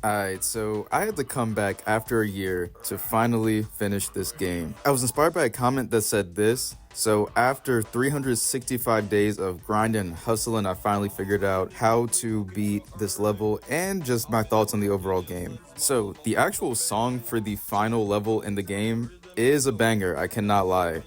Alright, so I had to come back after a year to finally finish this game. I was inspired by a comment that said this. So after 365 days of grinding and hustling, I finally figured out how to beat this level and just my thoughts on the overall game. So the actual song for the final level in the game is a banger, I cannot lie.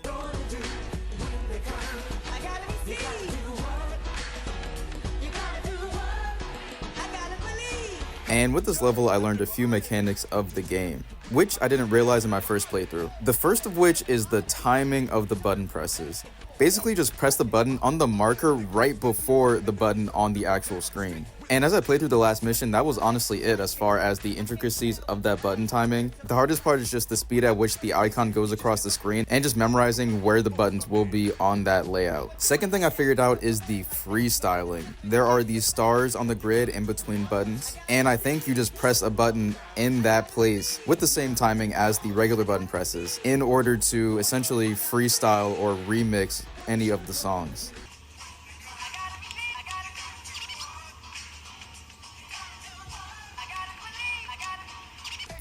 And with this level, I learned a few mechanics of the game, which I didn't realize in my first playthrough. The first of which is the timing of the button presses. Basically, just press the button on the marker right before the button on the actual screen. And as I played through the last mission, that was honestly it as far as the intricacies of that button timing. The hardest part is just the speed at which the icon goes across the screen and just memorizing where the buttons will be on that layout. Second thing I figured out is the freestyling. There are these stars on the grid in between buttons, and I think you just press a button in that place with the same timing as the regular button presses in order to essentially freestyle or remix any of the songs.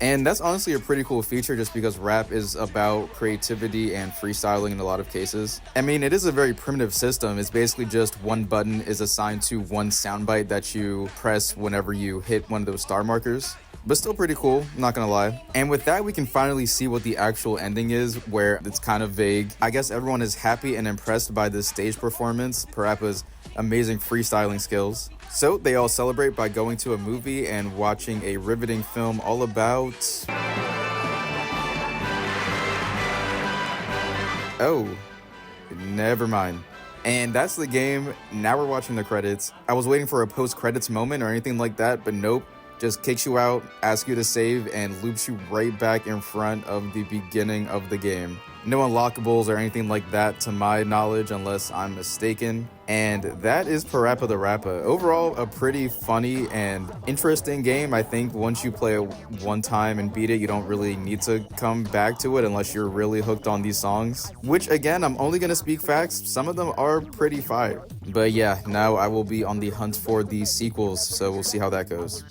And that's honestly a pretty cool feature just because rap is about creativity and freestyling in a lot of cases. I mean, it is a very primitive system. It's basically just one button is assigned to one soundbite that you press whenever you hit one of those star markers. But still pretty cool, not gonna lie. And with that, we can finally see what the actual ending is, where it's kind of vague. I guess everyone is happy and impressed by this stage performance, Parappa's amazing freestyling skills. So they all celebrate by going to a movie and watching a riveting film all about... Oh, never mind. And that's the game. Now we're watching the credits. I was waiting for a post-credits moment or anything like that, but nope. Just kicks you out, asks you to save, and loops you right back in front of the beginning of the game. No unlockables or anything like that to my knowledge unless I'm mistaken. And that is Parappa the Rapper. Overall, a pretty funny and interesting game. I think once you play it one time and beat it, you don't really need to come back to it unless you're really hooked on these songs. Which again, I'm only gonna speak facts. Some of them are pretty fire. But yeah, now I will be on the hunt for the sequels, so we'll see how that goes.